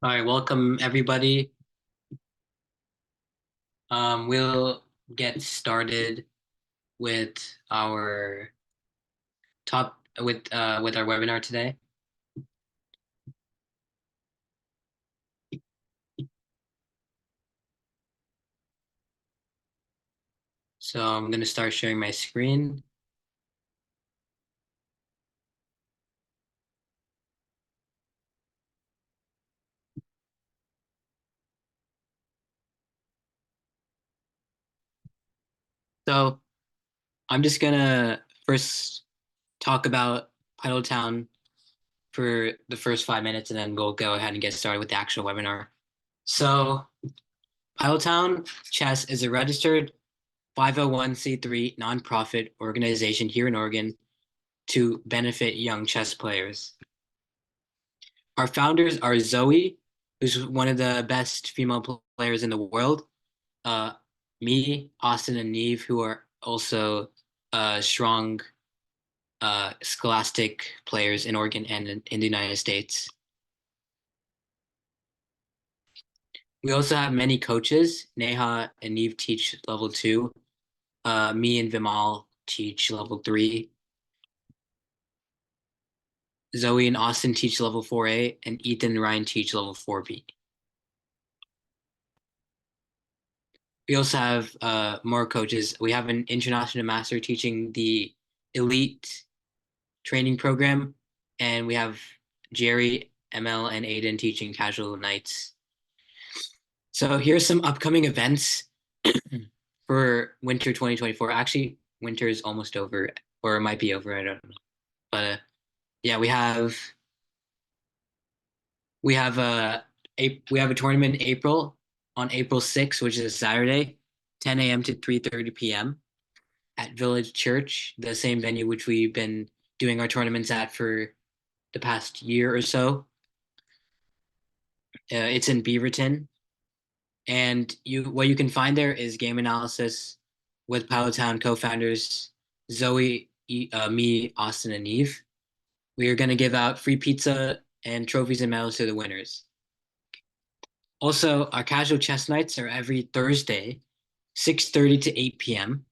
All right, welcome everybody. We'll get started with our with our webinar today. So I'm going to start sharing my screen. So I'm just gonna first talk about Town for the first 5 minutes, and then we'll go ahead and get started with the actual webinar. So Town Chess is a registered 501(c)(3) nonprofit organization here in Oregon to benefit young chess players. Our founders are Zoe, who's one of the best female players in the world. Uh, me, Austin, and Neve, who are also strong scholastic players in Oregon and in the United States. We also have many coaches. Neha and Neve teach level 2. Me and Vimal teach level 3. Zoe and Austin teach level 4A, and Ethan and Ryan teach level 4B. We also have more coaches. We have an international master teaching the elite training program, and we have Jerry, ML, and Aiden teaching casual nights. So here's some upcoming events for winter 2024. Actually, winter is almost over, or it might be over. I don't know. But yeah, we have a tournament in April on April 6th, which is a Saturday, 10 a.m. to 3:30 p.m. at Village Church, the same venue which we've been doing our tournaments at for the past year or so. It's in Beaverton, and what you can find there is game analysis with Town co-founders Zoe, me, Austin, and Eve. We are going to give out free pizza and trophies and medals to the winners. Also, our casual chess nights are every Thursday, 6:30 to 8 p.m.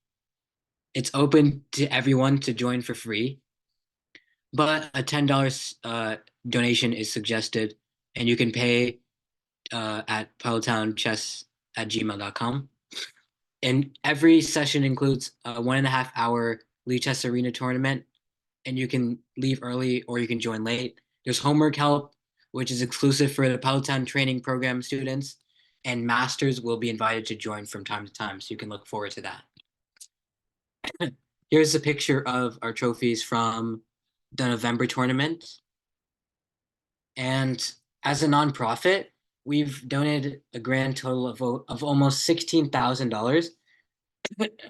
It's open to everyone to join for free, but a $10 donation is suggested, and you can pay at pilotownchess@gmail.com. And every session includes a 1.5 hour Lee Chess Arena tournament, and you can leave early or you can join late. There's homework help, which is exclusive for the Peloton training program students, and masters will be invited to join from time to time, so you can look forward to that. Here's a picture of our trophies from the November tournament. And as a nonprofit, we've donated a grand total of almost $16,000.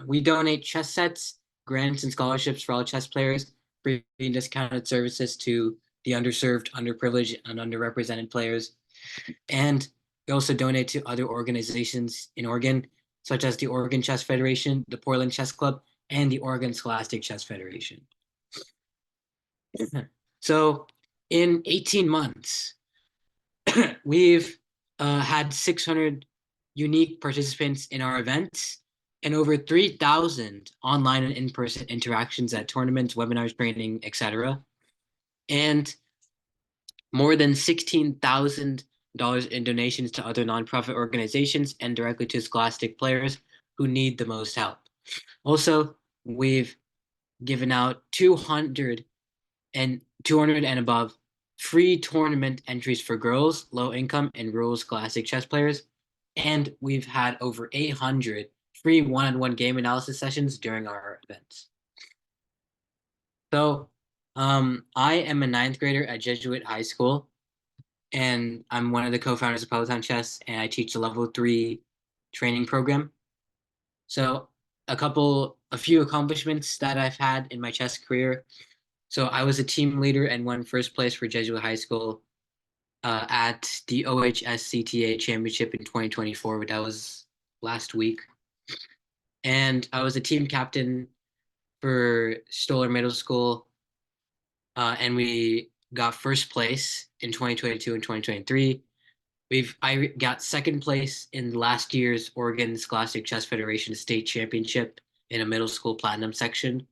We donate chess sets, grants, and scholarships for all chess players, free discounted services to the underserved, underprivileged, and underrepresented players. And we also donate to other organizations in Oregon, such as the Oregon Chess Federation, the Portland Chess Club, and the Oregon Scholastic Chess Federation. So in 18 months, we've had 600 unique participants in our events and over 3,000 online and in-person interactions at tournaments, webinars, training, etc. And more than $16,000 in donations to other nonprofit organizations and directly to scholastic players who need the most help. Also, we've given out 200 and above free tournament entries for girls, low income, and rural scholastic chess players. And we've had over 800 free one-on-one game analysis sessions during our events. So I am a ninth grader at Jesuit High School, and I'm one of the co-founders of Peloton Chess, and I teach the level 3 training program. So a few accomplishments that I've had in my chess career. So I was a team leader and won first place for Jesuit High School at the OHSCTA Championship in 2024. That was last week. And I was a team captain for Stoller Middle School, and we got first place in 2022 and 2023. I got second place in last year's Oregon Scholastic Chess Federation State Championship in a middle school platinum section.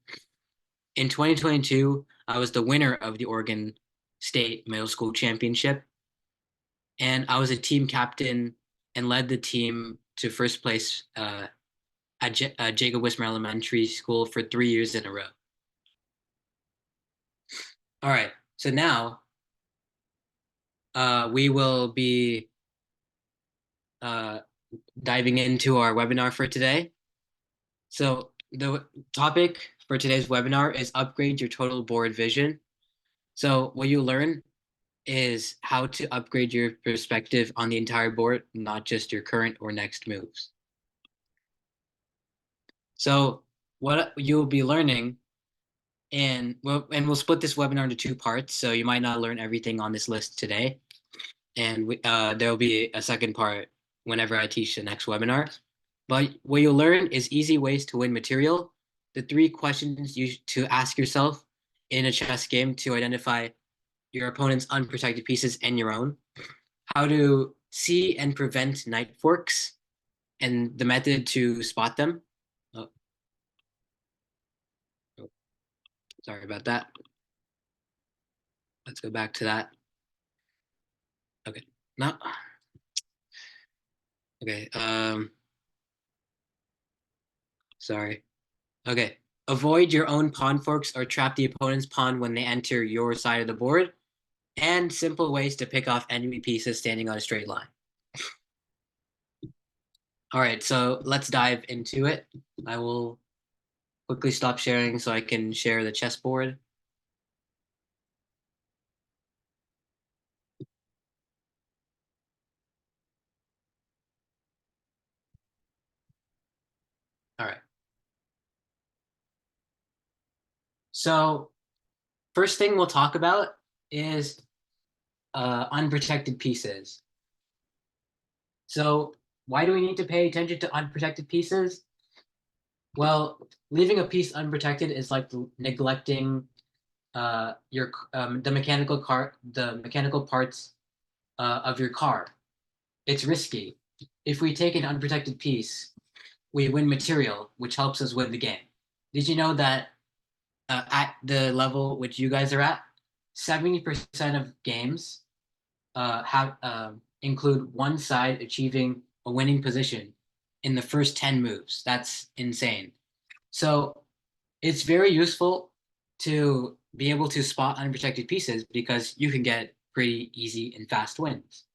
In 2022, I was the winner of the Oregon State Middle School Championship, and I was a team captain and led the team to first place at Jacob Wismer Elementary School for 3 years in a row. All right, so now we will be uh, diving into our webinar for today. So the topic for today's webinar is upgrade your total board vision. So what you learn is how to upgrade your perspective on the entire board, not just your current or next moves. So what you'll be learning, and we'll split this webinar into two parts. So you might not learn everything on this list today, and there'll be a second part whenever I teach the next webinar. But what you'll learn is easy ways to win material, the three questions you to ask yourself in a chess game to identify your opponent's unprotected pieces and your own, how to see and prevent knight forks, and the method to spot them. Oh, oh, sorry about that. Let's go back to that. Okay, no. Okay, sorry. Okay, avoid your own pawn forks or trap the opponent's pawn when they enter your side of the board, and simple ways to pick off enemy pieces standing on a straight line. All right, so let's dive into it. I will quickly stop sharing so I can share the chessboard. All right. So first thing we'll talk about is unprotected pieces. So why do we need to pay attention to unprotected pieces? Well, leaving a piece unprotected is like neglecting your the mechanical parts of your car. It's risky. If we take an unprotected piece, we win material, which helps us win the game. Did you know that at the level which you guys are at, 70% of games have include one side achieving a winning position in the first 10 moves. That's insane. So it's very useful to be able to spot unprotected pieces because you can get pretty easy and fast wins.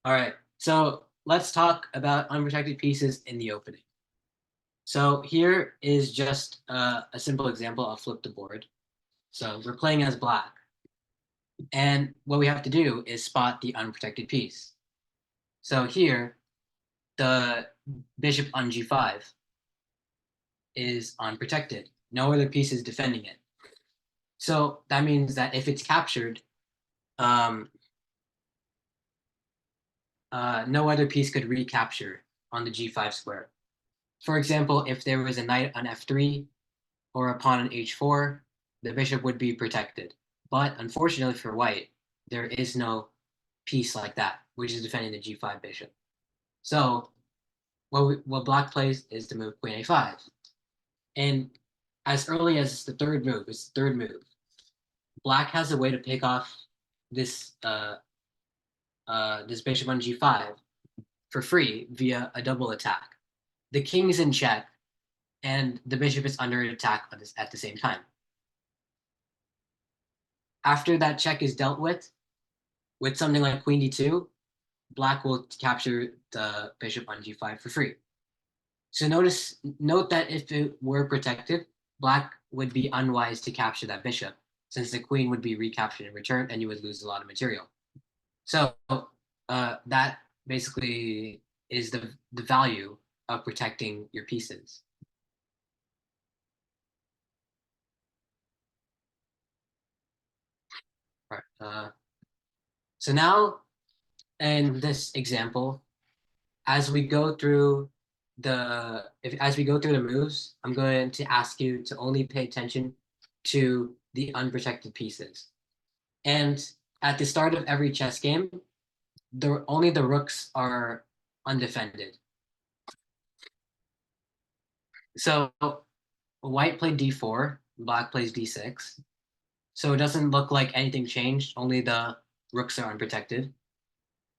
All right, so let's talk about unprotected pieces in the opening. So here is just a simple example. I'll flip the board. So we're playing as black. And what we have to do is spot the unprotected piece. So here, the bishop on g5 is unprotected. No other piece is defending it. So that means that if it's captured, um, no other piece could recapture on the g5 square. For example, if there was a knight on f3 or a pawn on h4, the bishop would be protected. But unfortunately for white, there is no piece like that, which is defending the g5 bishop. So what black plays is the move queen a5. And as early as the third move, it's the third move, black has a way to pick off this this bishop on g5 for free via a double attack. The king is in check, and the bishop is under attack at the same time. After that check is dealt with something like queen d2, black will capture the bishop on g5 for free. So note that if it were protected, black would be unwise to capture that bishop, since the queen would be recaptured in return and you would lose a lot of material. So that basically is the value of protecting your pieces. All right. So now in this example, as we go through as we go through the moves, I'm going to ask you to only pay attention to the unprotected pieces. And at the start of every chess game, only the rooks are undefended. So white played d4, black plays d6. So it doesn't look like anything changed, only the rooks are unprotected.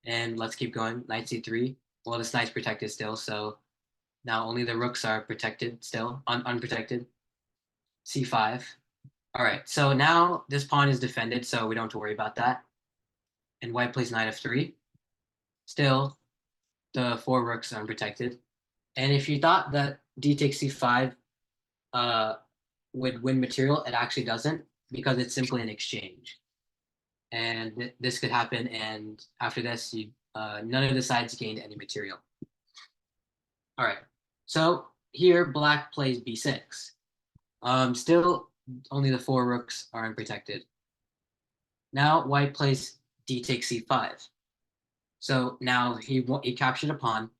And let's keep going. Knight c3. Well, this knight's protected still, so now only the rooks are protected still, unprotected. c5. All right, so now this pawn is defended, so we don't have to worry about that. And white plays knight f3. Still, the four rooks are unprotected. And if you thought that d takes c5 uh, would win material, it actually doesn't because it's simply an exchange. And this could happen, and after this, none of the sides gained any material. All right, so here black plays b6. Still, only the four rooks are unprotected. Now white plays d takes c5. So now he captured a pawn,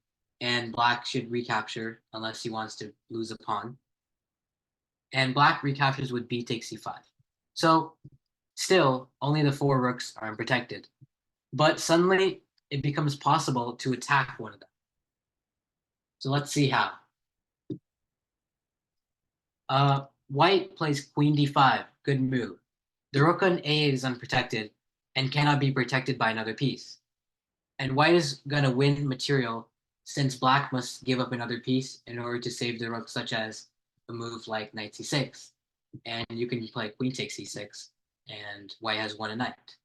and black should recapture unless he wants to lose a pawn. And black recaptures with b takes c5. So still, only the four rooks are unprotected. But suddenly, it becomes possible to attack one of them. So let's see how. White plays queen d5. Good move. The rook on a8 is unprotected and cannot be protected by another piece. And white is going to win material since black must give up another piece in order to save the rook, such as a move like knight c6. And you can play queen takes c6, and white has won a knight.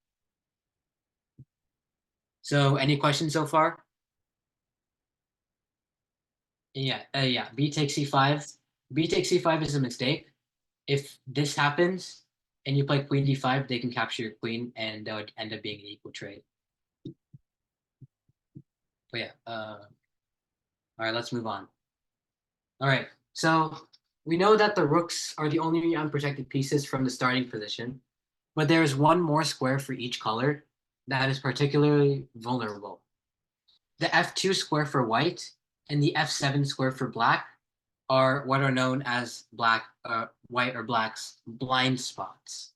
So any questions so far? Yeah. B takes c5. B takes c5 is a mistake. If this happens and you play queen d5, they can capture your queen, and that would end up being an equal trade. But yeah, all right, let's move on. All right, so we know that the rooks are the only unprotected pieces from the starting position, but there is one more square for each color that is particularly vulnerable. The f2 square for white and the f7 square for black are what are known as white or black's blind spots.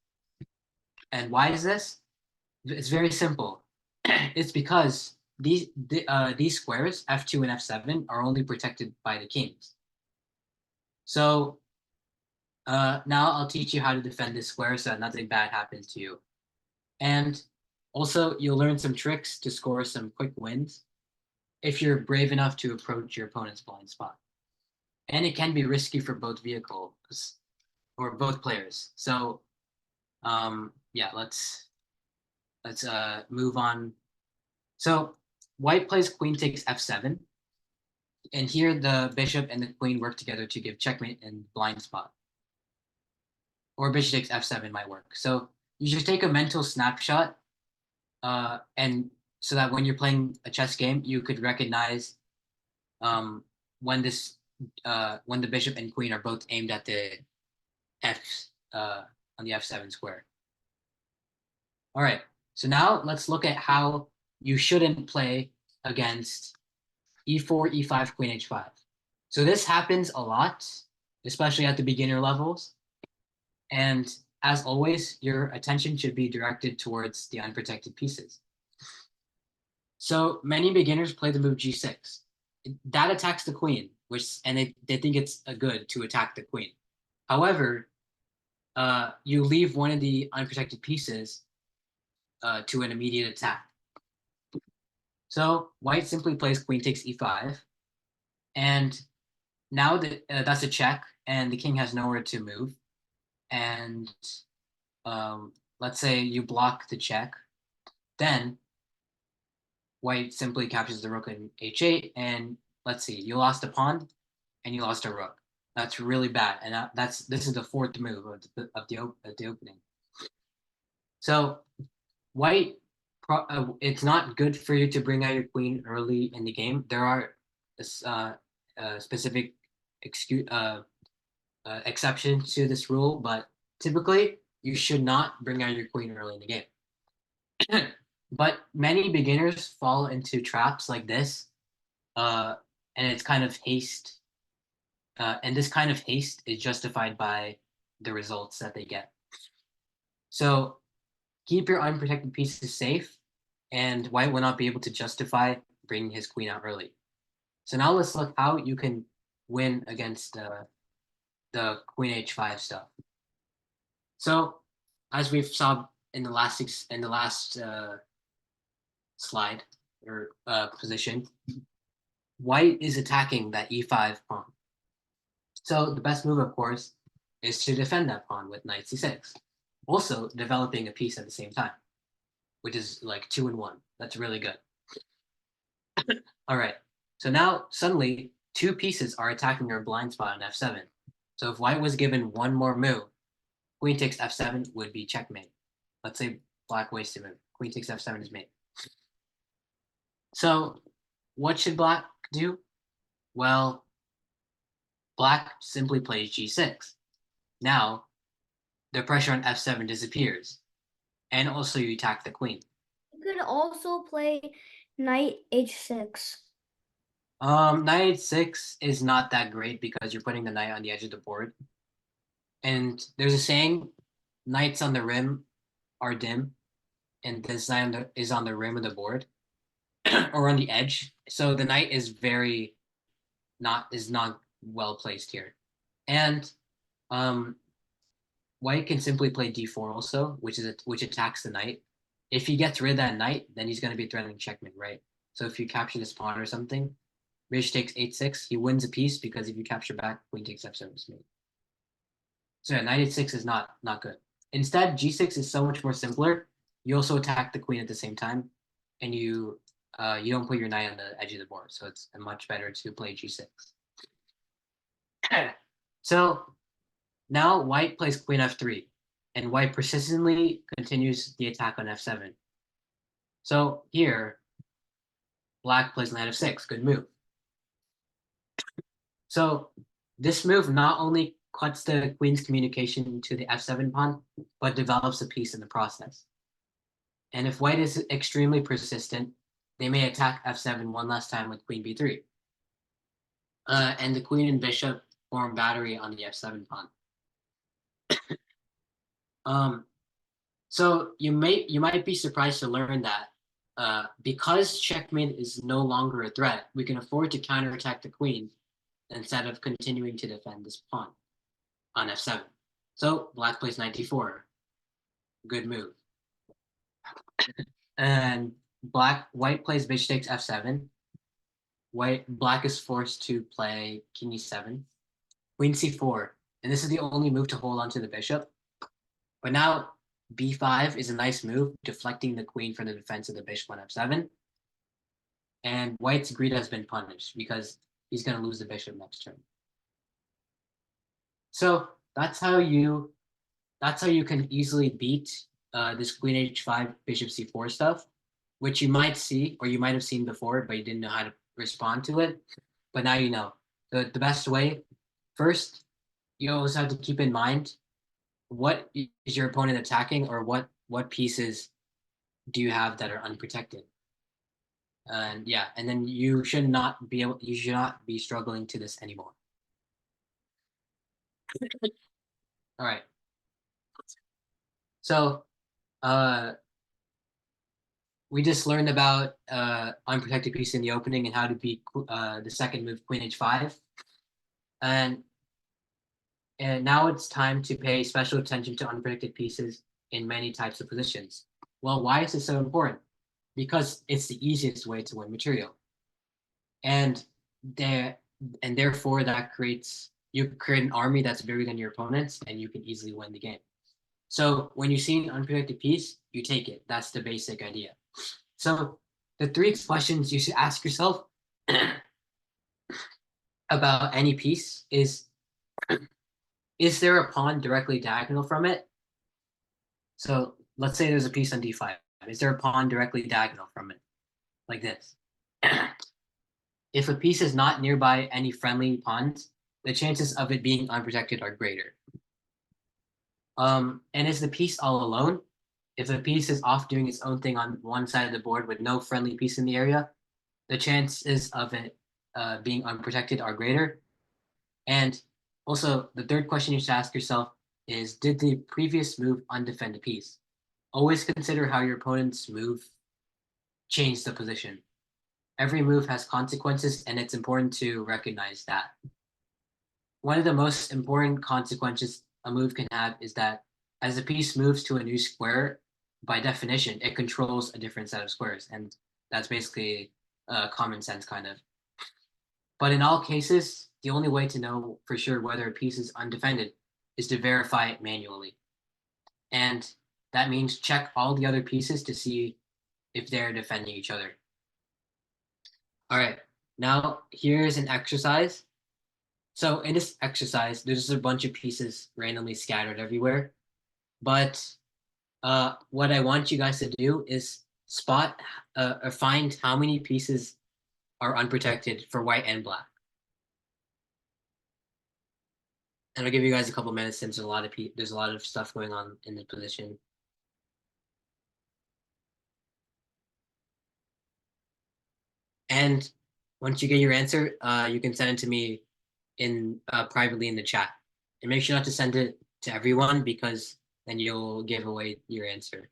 And why is this? It's very simple. It's because these squares, f2 and f7, are only protected by the kings. So now I'll teach you how to defend this square so that nothing bad happens to you. And also, you'll learn some tricks to score some quick wins if you're brave enough to approach your opponent's blind spot. And it can be risky for both vehicles or both players. So yeah, let's move on. So white plays queen takes f7. And here the bishop and the queen work together to give checkmate and blind spot. Or bishop takes f7 might work. So you should take a mental snapshot and so that when you're playing a chess game, you could recognize when when the bishop and queen are both aimed at the f on the f7 square. All right, so now let's look at how you shouldn't play against e4, e5, queen h5. So this happens a lot, especially at the beginner levels. And as always, your attention should be directed towards the unprotected pieces. So many beginners play the move g6. That attacks the queen, and they think it's a good to attack the queen. However, you leave one of the unprotected pieces to an immediate attack. So white simply plays queen takes e5, and now that's a check, and the king has nowhere to move. And let's say you block the check, then white simply captures the rook in h8, and let's see, you lost a pawn and you lost a rook. That's really bad, and this is the fourth move of the opening. So white, it's not good for you to bring out your queen early in the game. There are specific exceptions to this rule, but typically you should not bring out your queen early in the game. But many beginners fall into traps like this and it's kind of haste. And this kind of haste is justified by the results that they get. So keep your unprotected pieces safe, and white will not be able to justify bringing his queen out early. So now let's look how you can win against the queen h5 stuff. So as we've saw in the last slide or position, white is attacking that e5 pawn. So the best move, of course, is to defend that pawn with knight c6. Also developing a piece at the same time, which is like 2-in-1. That's really good. All right. So now suddenly 2 pieces are attacking our blind spot on f7. So if white was given one more move, queen takes f7 would be checkmate. Let's say black wasted move. Queen takes f7 is mate. So what should black do? Well, black simply plays g6. Now the pressure on f7 disappears, and also you attack the queen. You could also play knight h6. Knight h6 is not that great because you're putting the knight on the edge of the board. And there's a saying, knights on the rim are dim, and this knight is on the rim of the board or on the edge. So the knight is not well placed here. And white can simply play d4 also, which attacks the knight. If he gets rid of that knight, then he's going to be threatening checkmate, right? So if you capture this pawn or something, bishop takes h6, he wins a piece because if you capture back, queen takes f7 is mate. So yeah, knight h6 is not good. Instead, g6 is so much more simpler. You also attack the queen at the same time, and you don't put your knight on the edge of the board, so it's much better to play g6. So now white plays queen f3, and white persistently continues the attack on f7. So here, black plays knight f6, good move. So this move not only cuts the queen's communication to the f7 pawn, but develops a piece in the process. And if white is extremely persistent, they may attack f7 one last time with queen b3. And the queen and bishop form battery on the f7 pawn. So you might be surprised to learn that because checkmate is no longer a threat, we can afford to counterattack the queen instead of continuing to defend this pawn on f7. So black plays knight d4. Good move. And white plays bishop takes f7. Black is forced to play king e7, queen c4, and this is the only move to hold onto the bishop. But now b5 is a nice move, deflecting the queen from the defense of the bishop on f7. And white's greed has been punished because he's going to lose the bishop next turn. So that's how you can easily beat this queen h5, bishop c4 stuff, which you might see or you might have seen before, but you didn't know how to respond to it. But now you know. The best way, first, you always have to keep in mind what is your opponent attacking, or what pieces do you have that are unprotected. And yeah, and then you should not be struggling to this anymore. All right. So we just learned about unprotected piece in the opening and how to beat the second move, queen h5. And now it's time to pay special attention to unprotected pieces in many types of positions. Well, why is this so important? Because it's the easiest way to win material. And therefore you create an army that's bigger than your opponents, and you can easily win the game. So when you see an unprotected piece, you take it. That's the basic idea. So the 3 questions you should ask yourself about any piece is there a pawn directly diagonal from it? So let's say there's a piece on d5. Is there a pawn directly diagonal from it? Like this. If a piece is not nearby any friendly pawns, the chances of it being unprotected are greater. And is the piece all alone? If a piece is off doing its own thing on one side of the board with no friendly piece in the area, the chances of it being unprotected are greater. And also, the third question you should ask yourself is, did the previous move undefend a piece? Always consider how your opponent's move changed the position. Every move has consequences, and it's important to recognize that. One of the most important consequences a move can have is that as a piece moves to a new square, by definition, it controls a different set of squares. And that's basically common sense, kind of. But in all cases, the only way to know for sure whether a piece is undefended is to verify it manually. And that means check all the other pieces to see if they're defending each other. All right, now here's an exercise. So in this exercise, there's just a bunch of pieces randomly scattered everywhere. But what I want you guys to do is spot or find how many pieces are unprotected for white and black. And I'll give you guys a couple minutes since there's a lot of stuff going on in the position. And once you get your answer, you can send it to me in privately in the chat. And make sure not to send it to everyone because then you'll give away your answer.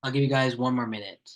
I'll give you guys one more minute.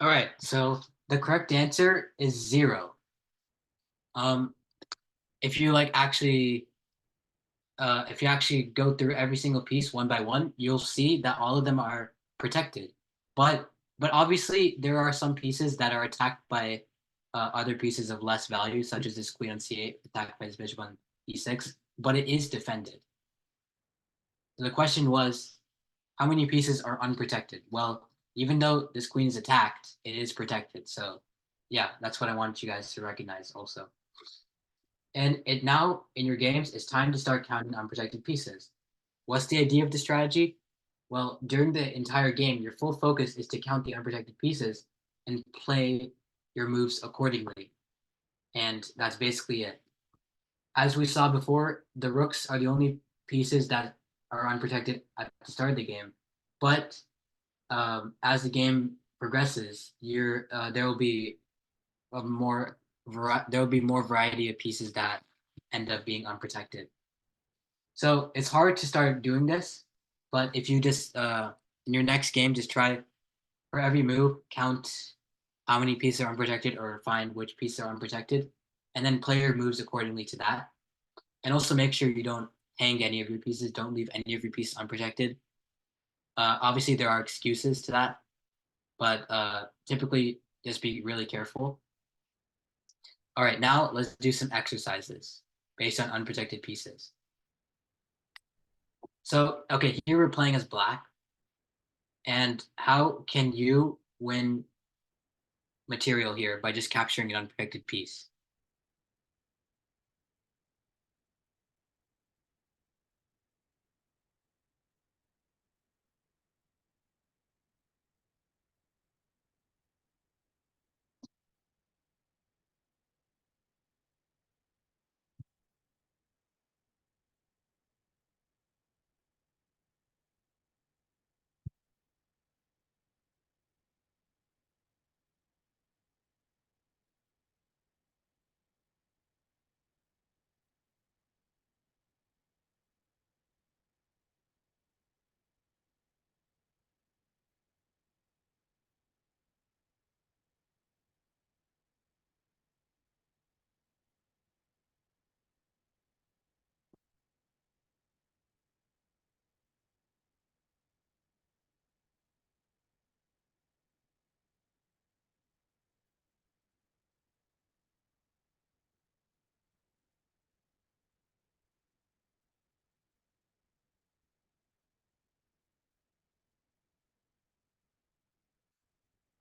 All right, so the correct answer is 0. Um, if you if you actually go through every single piece one by one, you'll see that all of them are protected. But obviously there are some pieces that are attacked by other pieces of less value, such as this queen on c8 attacked by this bishop on e6, but it is defended. So the question was, how many pieces are unprotected? Well, even though this queen is attacked, it is protected. So yeah, that's what I want you guys to recognize also. And it now in your games, it's time to start counting unprotected pieces. What's the idea of the strategy? Well, during the entire game, your full focus is to count the unprotected pieces and play your moves accordingly. And that's basically it. As we saw before, the rooks are the only pieces that are unprotected at the start of the game. But as the game progresses, there will be there will be more variety of pieces that end up being unprotected. So it's hard to start doing this, but if you just in your next game, just try for every move, count how many pieces are unprotected or find which pieces are unprotected, and then play your moves accordingly to that. And also make sure you don't hang any of your pieces, don't leave any of your pieces unprotected. Obviously, there are excuses to that, but typically just be really careful. All right, now let's do some exercises based on unprotected pieces. So, okay, here we're playing as black. And how can you win material here by just capturing an unprotected piece?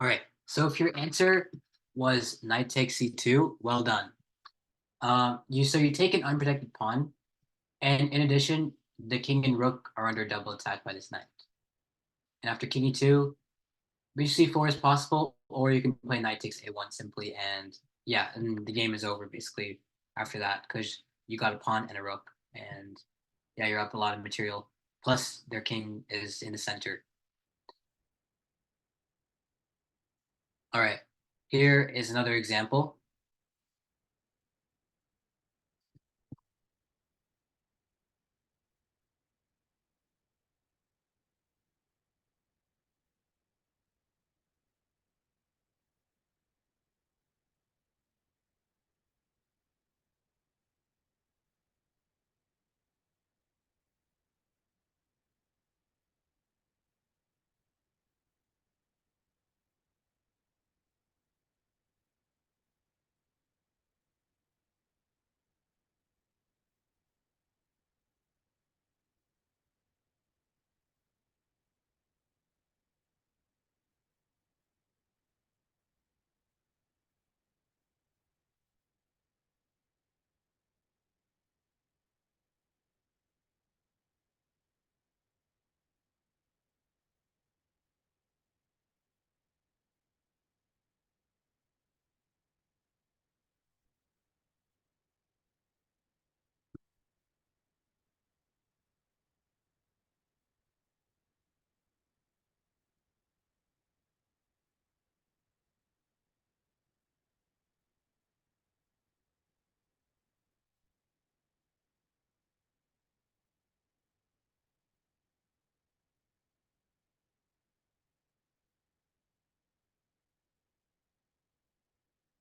All right, so if your answer was knight takes c2, well done. You take an unprotected pawn, and in addition, the king and rook are under double attack by this knight. And after king e2, bishop c4 is possible, or you can play knight takes a1 simply, and yeah, and the game is over basically after that because you got a pawn and a rook, and yeah, you're up a lot of material. Plus, their king is in the center. All right, here is another example.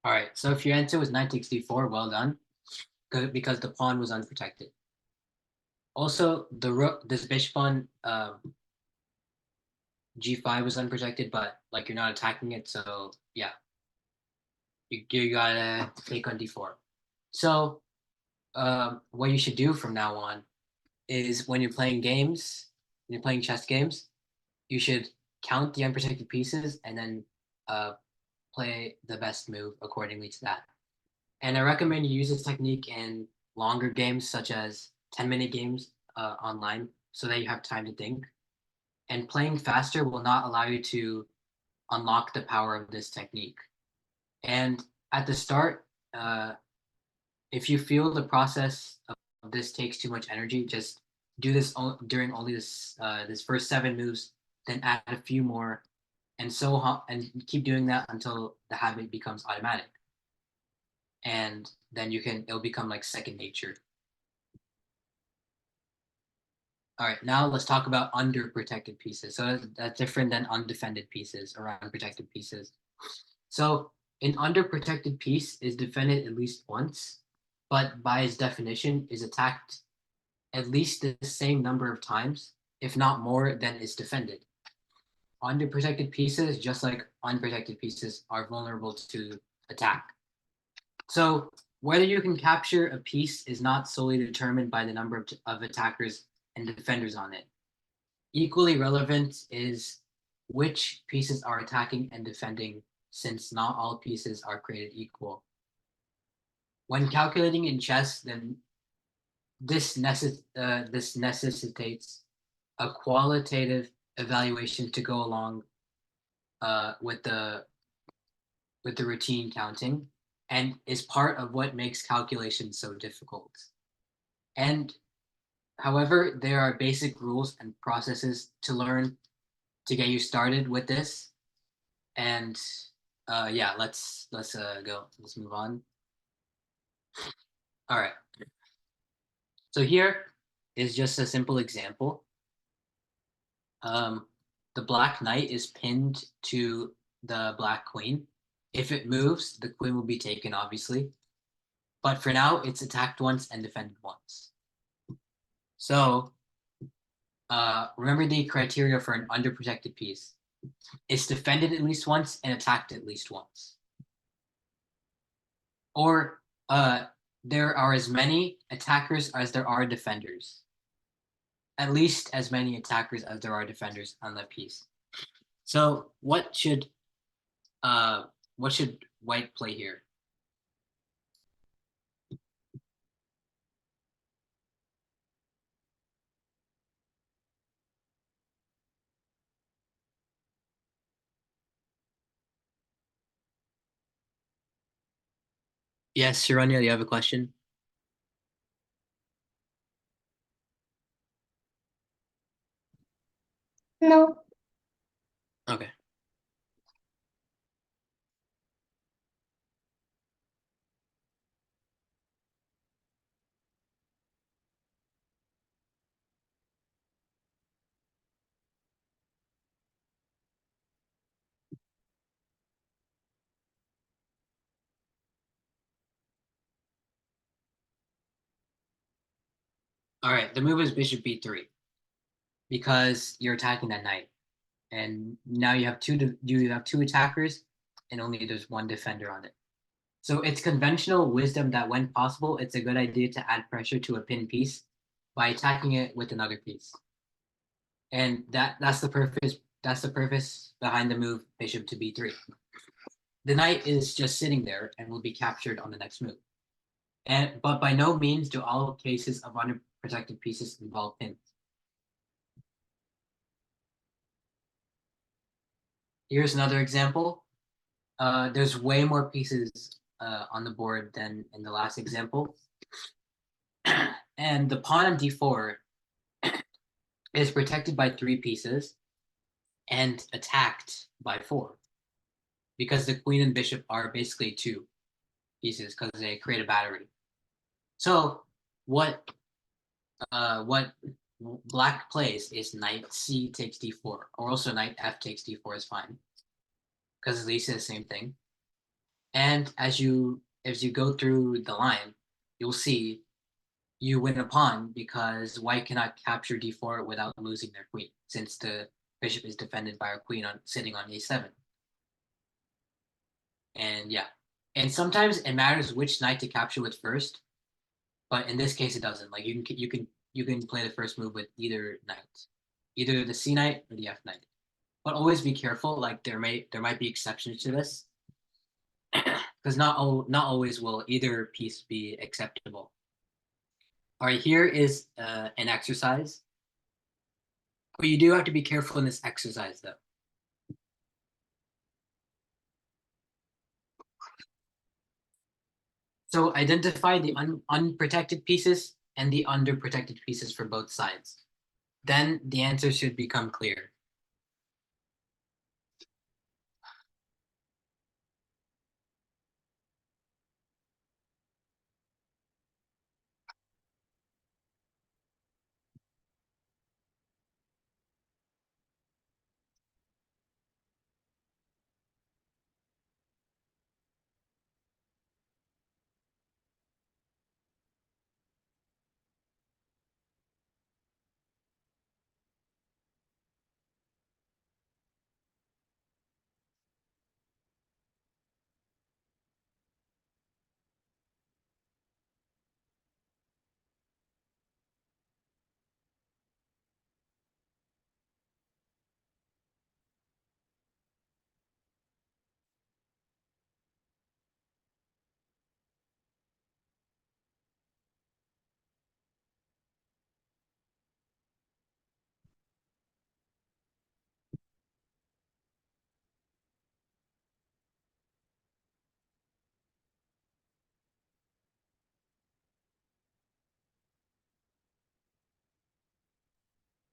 All right, so if your answer was knight takes d4, well done, because the pawn was unprotected. Also, the rook, this bishop on g5 was unprotected, but like you're not attacking it, so yeah, you gotta take on d4. So what you should do from now on is when you're playing games, when you're playing chess games, you should count the unprotected pieces and then uh, play the best move accordingly to that. And I recommend you use this technique in longer games, such as 10-minute games online, so that you have time to think. And playing faster will not allow you to unlock the power of this technique. And at the start, uh, if you feel the process of this takes too much energy, just do this during only this first 7 moves, then add a few more, and and keep doing that until the habit becomes automatic, and then it'll become like second nature. All right, now let's talk about underprotected pieces. So that's different than undefended pieces or unprotected pieces. So an underprotected piece is defended at least once, but by its definition is attacked at least the same number of times, if not more, than is defended. Underprotected pieces, just like unprotected pieces, are vulnerable to attack. So whether you can capture a piece is not solely determined by the number of attackers and defenders on it. Equally relevant is which pieces are attacking and defending, since not all pieces are created equal. When calculating in chess, then this necessitates a qualitative evaluation to go along with the routine counting, and is part of what makes calculation so difficult. And however, there are basic rules and processes to learn to get you started with this. And yeah, let's go. Let's move on. All right. So here is just a simple example. Um, the black knight is pinned to the black queen. If it moves, the queen will be taken, obviously. But for now, it's attacked once and defended once. So remember the criteria for an underprotected piece. It's defended at least once and attacked at least once. Or there are as many attackers as there are defenders. At least as many attackers as there are defenders on that piece. So what should white play here? Yes, Sharanya, you have a question? No. Okay. All right, the move is bishop b3 because you're attacking that knight. And now you have two attackers and only there's one defender on it. So it's conventional wisdom that when possible, it's a good idea to add pressure to a pinned piece by attacking it with another piece. And that's the purpose behind the move bishop to b3. The knight is just sitting there and will be captured on the next move. But by no means do all cases of underprotected pieces involve pins. Here's another example. There's way more pieces on the board than in the last example. And the pawn on d4 is protected by 3 pieces and attacked by 4 because the queen and bishop are basically 2 pieces because they create a battery. So what what black plays is knight c takes d4, or also knight f takes d4 is fine because at least it's the same thing. And as you go through the line, you'll see you win a pawn because white cannot capture d4 without losing their queen, since the bishop is defended by our queen on sitting on a7. And yeah, and sometimes it matters which knight to capture with first, but in this case it doesn't. Like you can play the first move with either knight, either the c knight or the f knight. But always be careful. Like there might be exceptions to this because not always will either piece be acceptable. All right, here is an exercise. But you do have to be careful in this exercise, though. So identify the unprotected pieces and the underprotected pieces for both sides. Then the answer should become clear.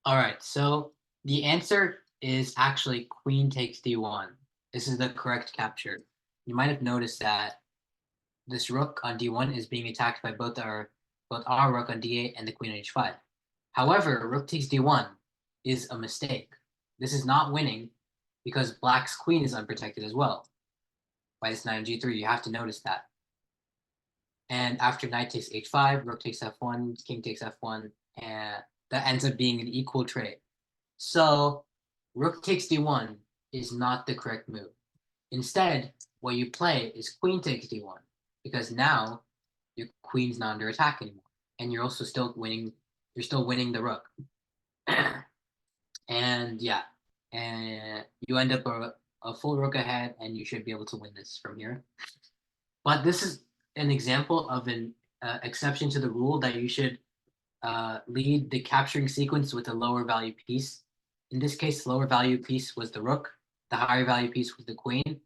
All right, so the answer is actually queen takes d1. This is the correct capture. You might have noticed that this rook on d1 is being attacked by both our rook on d8 and the queen on h5. However, rook takes d1 is a mistake. This is not winning because black's queen is unprotected as well by this knight on g3. You have to notice that. And after knight takes h5, rook takes f1, king takes f1, and that ends up being an equal trade. So rook takes d1 is not the correct move. Instead, what you play is queen takes d1 because now your queen's not under attack anymore, and you're also still winning. You're still winning the rook, and yeah, and you end up a full rook ahead, and you should be able to win this from here. But this is an example of an exception to the rule that you should lead the capturing sequence with a lower value piece. In this case, the lower value piece was the rook. The higher value piece was the queen.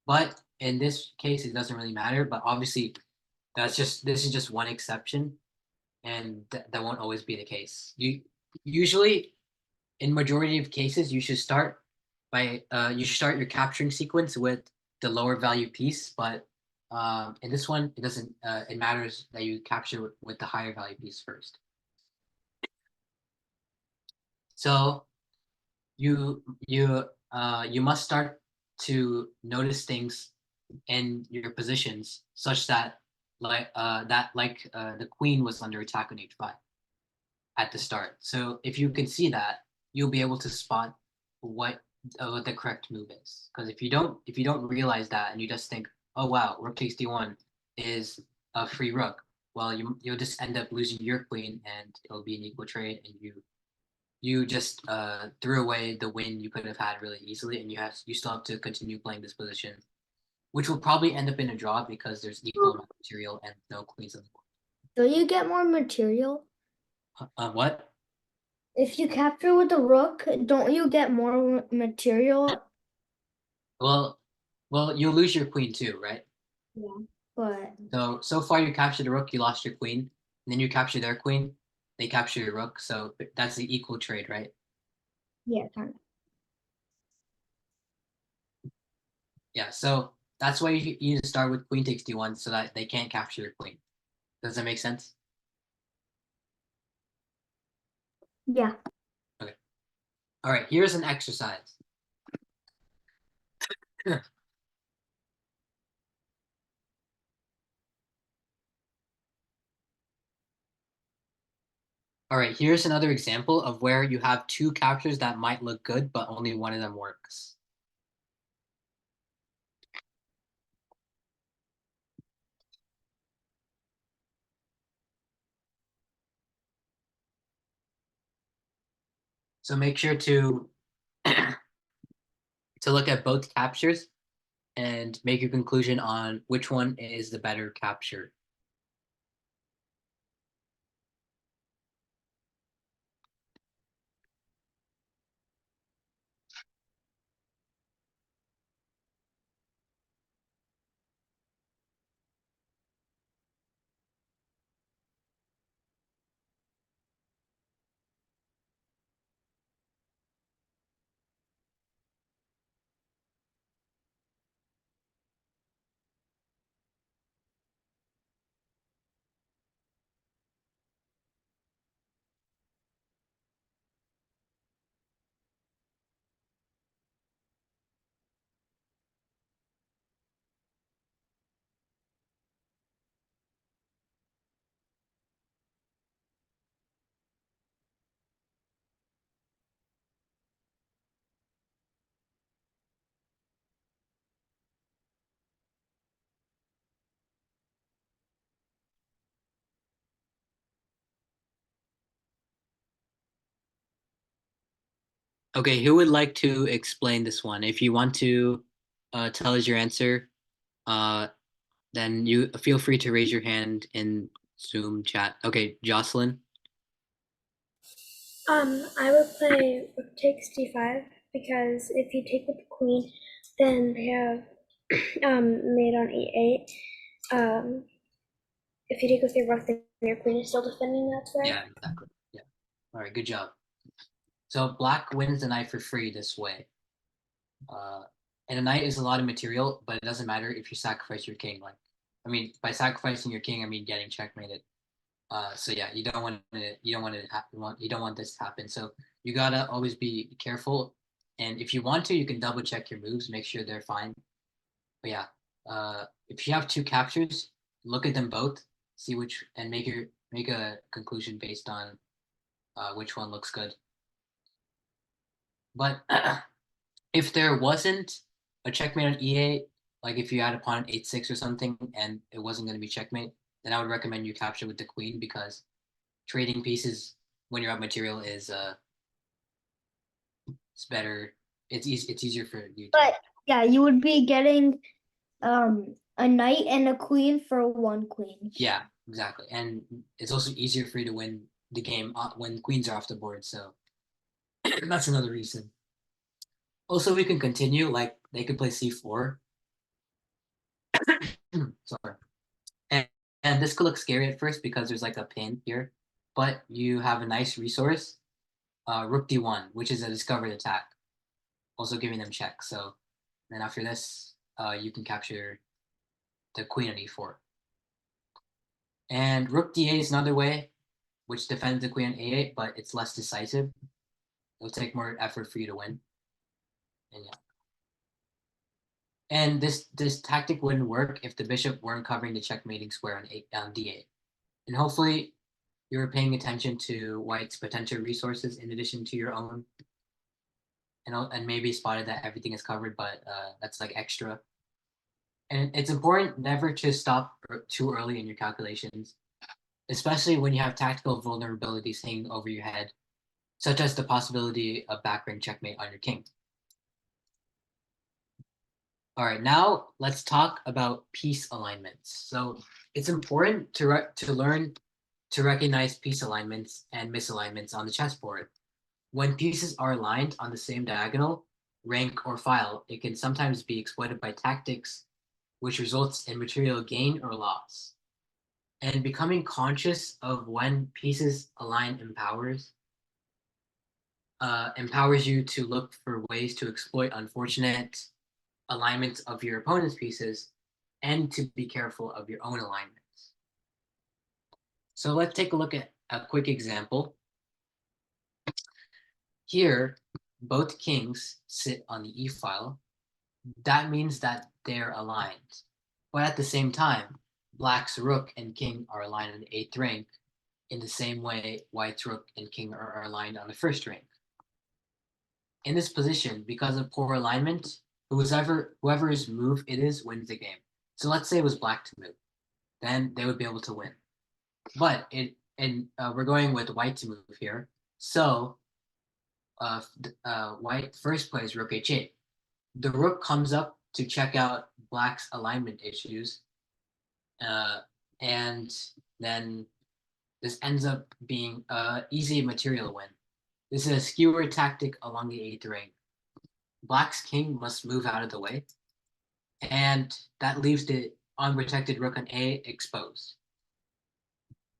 But in this case, it doesn't really matter. But obviously, this is just one exception, and that won't always be the case. You usually, in majority of cases, you should start your capturing sequence with the lower value piece. But in this one, it doesn't. It matters that you capture with the higher value piece first. So you must start to notice things in your positions such that the queen was under attack on h5 at the start. So if you can see that, you'll be able to spot what the correct move is. Because if you don't realize that and you just think, oh wow, rook takes d1 is a free rook, well you'll just end up losing your queen and it'll be an equal trade, and you just threw away the win you could have had really easily, and you still have to continue playing this position, which will probably end up in a draw because there's equal amount of material and no queens on the board. So you get more material. What? If you capture with a rook, don't you get more material? Well, you'll lose your queen too, right? Yeah. But So far you captured the rook, you lost your queen, and then you capture their queen, they capture your rook, so that's the equal trade, right? yeah, kind of. Yeah, so that's why you need to start with queen takes d1 so that they can't capture your queen. Does that make sense? Yeah. Okay. All right, here's an exercise. All right, here's another example of where you have two captures that might look good, but only one of them works. So make sure to look at both captures and make your conclusion on which one is the better capture. Okay, who would like to explain this one? If you want to tell us your answer, uh, then you feel free to raise your hand in Zoom chat. Okay, Jocelyn. I would play rook takes d5 because if you take with the queen, then they have mate on e8. If you take with your rook, then your queen is still defending that square. Yeah, exactly. Yeah. All right, good job. So black wins the knight for free this way. Uh, and a knight is a lot of material, but it doesn't matter if you sacrifice your king. Like, I mean, by sacrificing your king, I mean getting checkmated. So yeah, you don't want this to happen. So you gotta always be careful. And if you want to, you can double check your moves, make sure they're fine. But yeah, if you have two captures, look at them both, see which, and make a conclusion based on which one looks good. But if there wasn't a checkmate on E8, like if you had a pawn on 8-6 or something, and it wasn't going to be checkmate, then I would recommend you capture with the queen because trading pieces when you're up material is it's better. It's easier for you to. But yeah, you would be getting a knight and a queen for one queen. Yeah, exactly, and it's also easier for you to win the game when queens are off the board. So that's another reason. Also, we can continue. Like they could play c4. Sorry, and, and this could look scary at first because there's like a pin here, but you have a nice resource, rook d1, which is a discovered attack, also giving them check. So then after this, you can capture the queen on e4. And rook d8 is another way, which defends the queen on a8, but it's less decisive. It'll take more effort for you to win. And yeah. And this tactic wouldn't work if the bishop weren't covering the checkmating square on d8. And hopefully you're paying attention to white's potential resources in addition to your own. And maybe spotted that everything is covered, but that's like extra. And it's important never to stop too early in your calculations, especially when you have tactical vulnerabilities hanging over your head, such as the possibility of back rank checkmate on your king. All right, now let's talk about piece alignments. So it's important to learn to recognize piece alignments and misalignments on the chessboard. When pieces are aligned on the same diagonal, rank, or file, it can sometimes be exploited by tactics, which results in material gain or loss. And becoming conscious of when pieces align empowers you to look for ways to exploit unfortunate alignments of your opponent's pieces and to be careful of your own alignments. So let's take a look at a quick example. Here, both kings sit on the e file. That means that they're aligned. But at the same time, black's rook and king are aligned on the 8th rank in the same way white's rook and king are aligned on the 1st rank. In this position, because of poor alignment, whoever's move it is wins the game. So let's say it was black to move, then they would be able to win. But we're going with white to move here. So white first plays rook h8. The rook comes up to check out black's alignment issues, and then this ends up being an easy material win. This is a skewer tactic along the 8th rank. Black's king must move out of the way, and that leaves the unprotected rook on A exposed.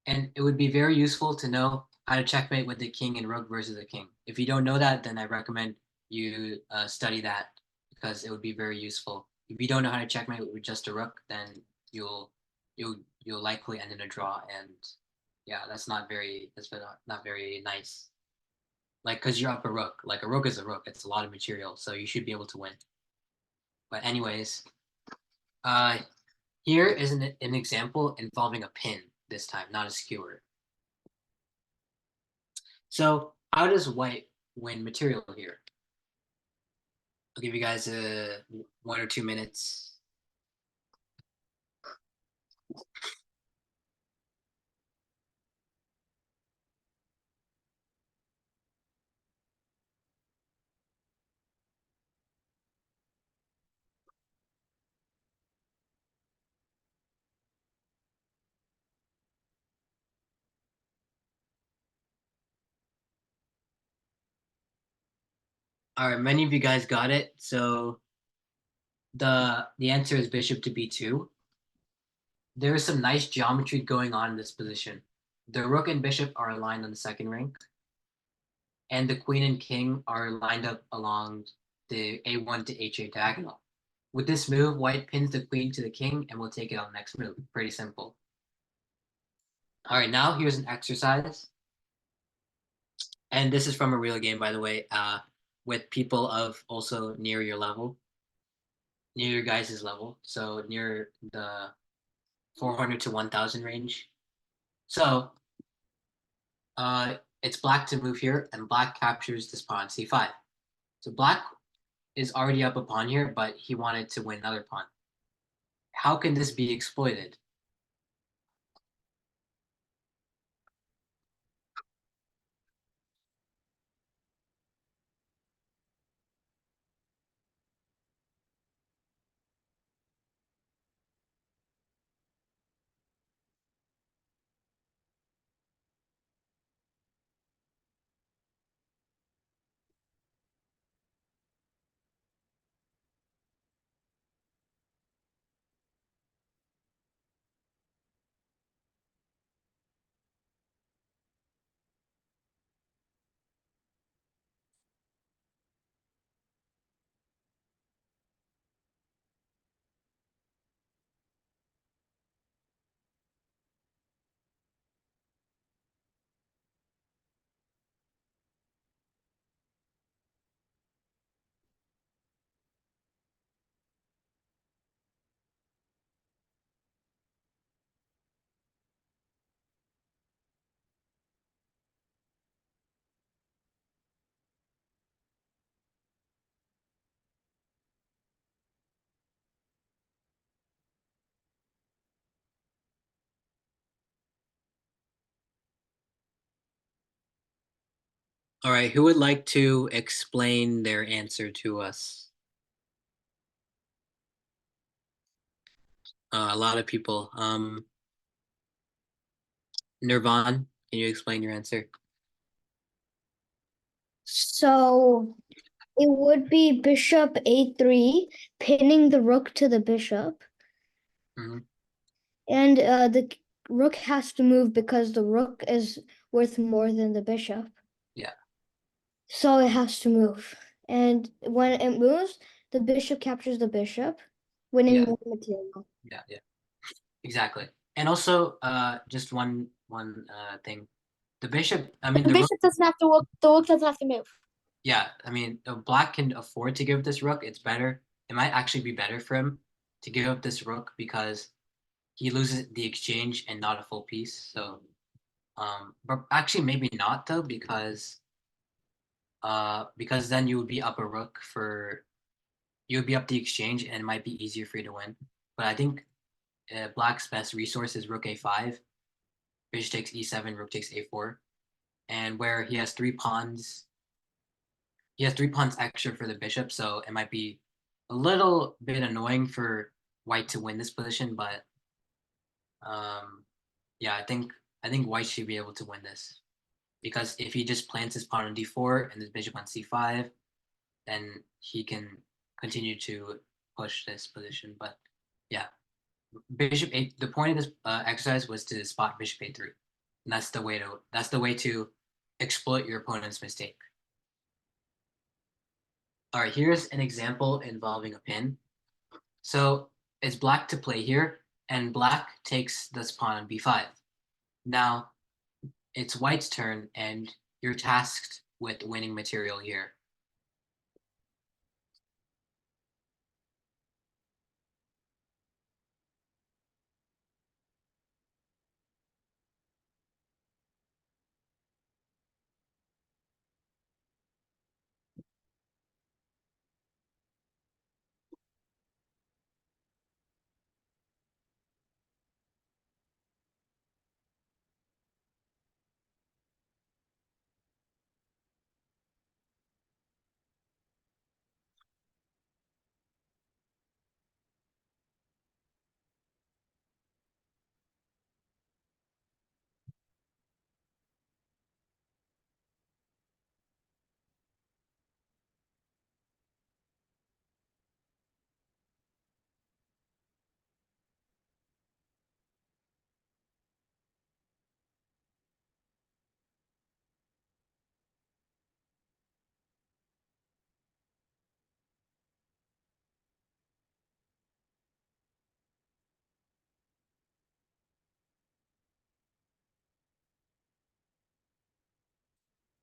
And it would be very useful to know how to checkmate with the king and rook versus the king. If you don't know that, then I recommend you study that because it would be very useful. If you don't know how to checkmate with just a rook, then you'll likely end in a draw, and yeah, that's not very nice. Like, because you're up a rook. Like, a rook is a rook. It's a lot of material, so you should be able to win. But anyways, here is an example involving a pin this time, not a skewer. So how does white win material here? I'll give you guys 1 or 2 minutes. All right, many of you guys got it. So the answer is bishop to b2. There is some nice geometry going on in this position. The rook and bishop are aligned on the 2nd rank. and the queen and king are lined up along the a1 to h8 diagonal. With this move, white pins the queen to the king and will take it on the next move. Pretty simple. All right, now here's an exercise. And this is from a real game, by the way, with people of also near your level, near your guys' level. So near the 400 to 1000 range. So it's black to move here, and black captures this pawn, c5. So black is already up a pawn here, but he wanted to win another pawn. How can this be exploited? All right, who would like to explain their answer to us? A lot of people. Nirvan, can you explain your answer? So it would be bishop a3, pinning the rook to the bishop. Mhm. And the rook has to move because the rook is worth more than the bishop. Yeah, So it has to move. And when it moves, the bishop captures the bishop, winning yeah, more material. yeah, exactly. And also, just one thing. The bishop, I mean, The the rook, bishop doesn't have to work. The rook doesn't have to move. yeah, I mean, black can afford to give this rook. It's better. It might actually be better for him to give up this rook because he loses the exchange and not a full piece. So, but actually maybe not though, because then you would be up a rook for you would be up the exchange and it might be easier for you to win. But I think black's best resource is rook a5, bishop takes e7, rook takes a4, and where he has 3 pawns extra for the bishop, so it might be a little bit annoying for white to win this position, but yeah, I think white should be able to win this because if he just plants his pawn on d4 and his bishop on c5, then he can continue to push this position. But yeah, bishop eight. The point of this exercise was to spot bishop a3, and that's the way to exploit your opponent's mistake. All right, here's an example involving a pin. So it's black to play here, and black takes this pawn on b5. Now it's white's turn, and you're tasked with winning material here.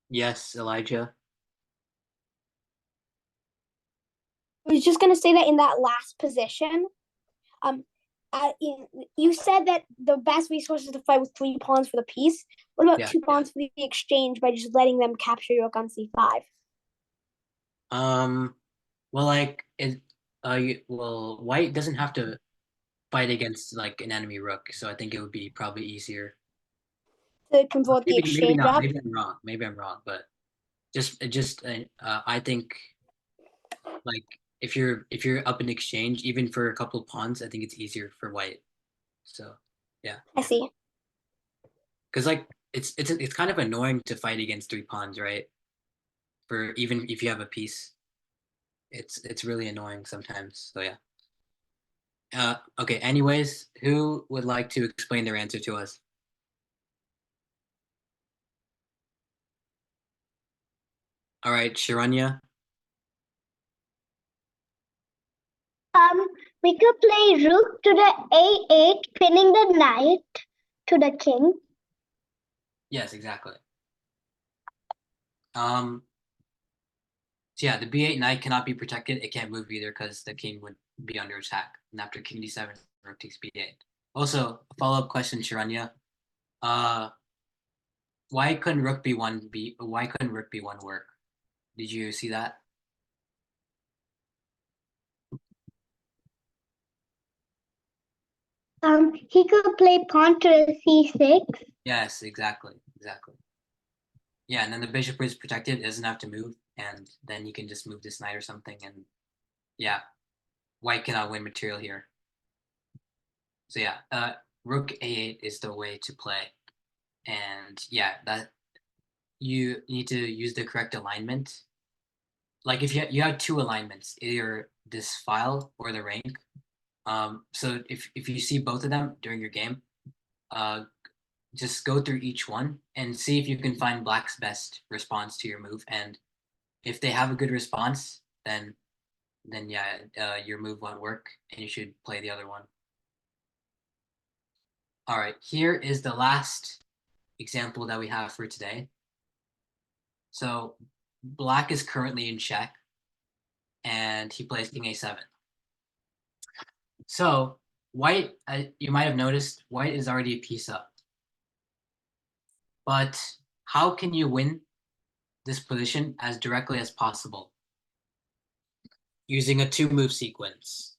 Yes, Elijah. I was just gonna say that in that last position, um, you said that the best resource is to fight with 3 pawns for the piece. What about Yeah. 2 pawns for the exchange by just letting them capture your rook on c5? Well, like it. Well, white doesn't have to fight against like an enemy rook, so I think it would be probably easier. To convert the Maybe exchange not. up? Maybe I'm wrong. Maybe I'm wrong, but I think like if you're up in exchange, even for a couple of pawns, I think it's easier for white. So yeah, I see. because like it's kind of annoying to fight against 3 pawns, right? For even if you have a piece, it's really annoying sometimes. So yeah. Okay. Anyways, who would like to explain their answer to us? All right, Sharanya. We could play rook to the a8, pinning the knight to the king. Yes, exactly. Um, so yeah, the b8 knight cannot be protected. It can't move either because the king would be under attack. And after king d7, rook takes b8. Also, a follow-up question, Sharanya. Uh, why couldn't rook b1 be? Why couldn't rook b1 work? Did you see that? He could play pawn to c6. Yes, exactly, exactly. Yeah, and then the bishop is protected. It doesn't have to move, and then you can just move this knight or something. And yeah, white cannot win material here. So yeah, rook a8 is the way to play. And yeah, that you need to use the correct alignment. Like if you have 2 alignments, either this file or the rank. So if you see both of them during your game, uh, just go through each one and see if you can find black's best response to your move. And if they have a good response, then yeah, your move won't work, and you should play the other one. All right, here is the last example that we have for today. So black is currently in check, and he plays king a7. So white, you might have noticed, white is already a piece up. But how can you win this position as directly as possible using a 2-move sequence?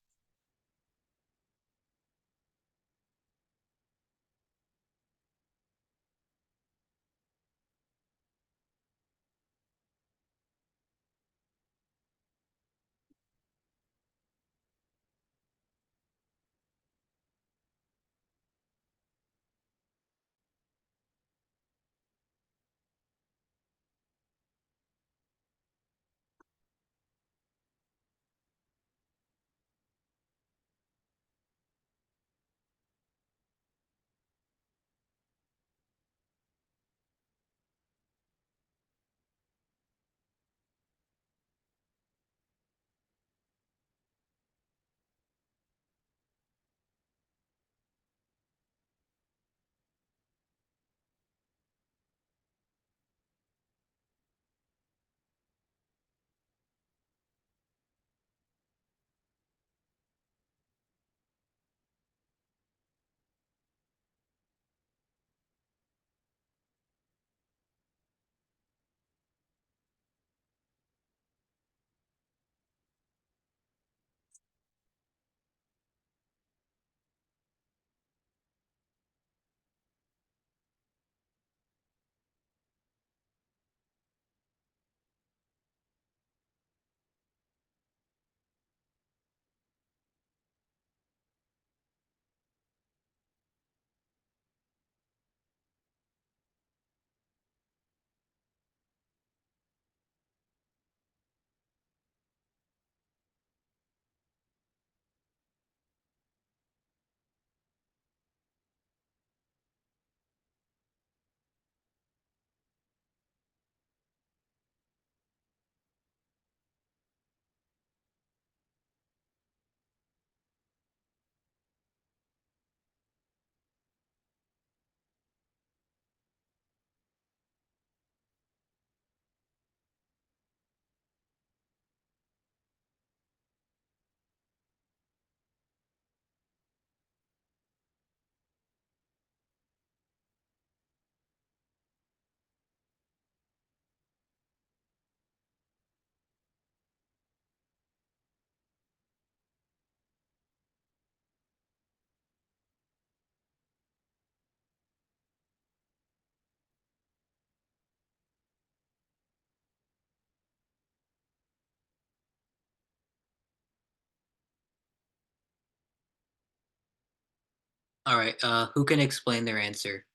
All right, who can explain their answer?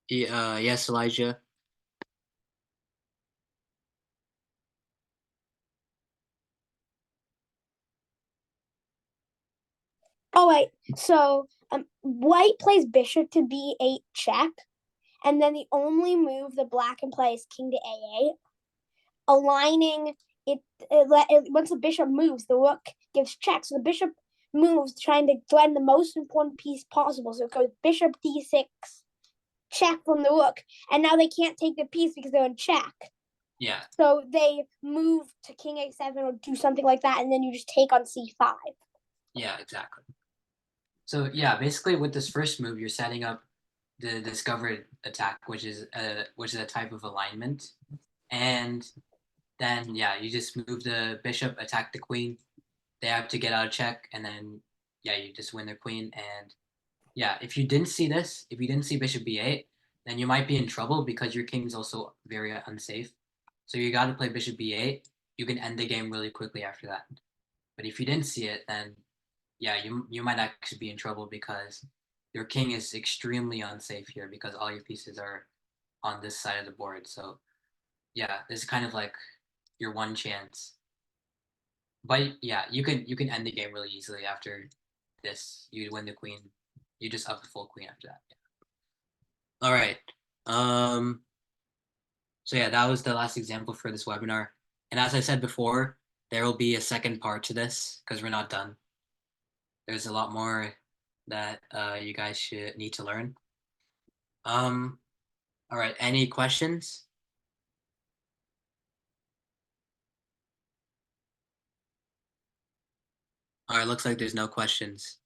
Yes, Elijah. Oh wait, so white plays bishop to b8 check, and then the only move the black can play is king to a8, aligning once the bishop moves, the rook gives check. So the bishop moves, trying to threaten the most important piece possible. So it goes bishop d6, check from the rook, and now they can't take the piece because they're in check. Yeah. So they move to king a7 or do something like that, and then you just take on c5. Yeah, exactly. So yeah, basically with this first move, you're setting up the discovered attack, which is a type of alignment, and then yeah, you just move the bishop, attack the queen. They have to get out of check, and then yeah, you just win their queen. And yeah, if you didn't see this, if you didn't see bishop b8, then you might be in trouble because your king is also very unsafe. So you got to play bishop b8. You can end the game really quickly after that. But if you didn't see it, then yeah, you might actually be in trouble because your king is extremely unsafe here because all your pieces are on this side of the board. So yeah, this is kind of like your one chance. But yeah, you can end the game really easily after this. You win the queen. You just up the full queen after that. Yeah. All right. Um. So yeah, that was the last example for this webinar. And as I said before, there will be a second part to this because we're not done. There's a lot more that you guys should need to learn. Um. All right. Any questions? All right. Looks like there's no questions.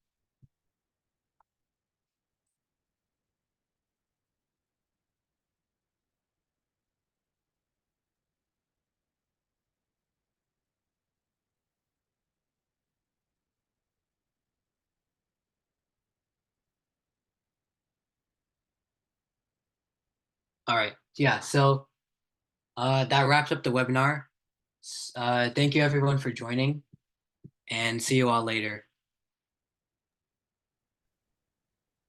All right. Yeah. So that wraps up the webinar. Thank you everyone for joining, and see you all later.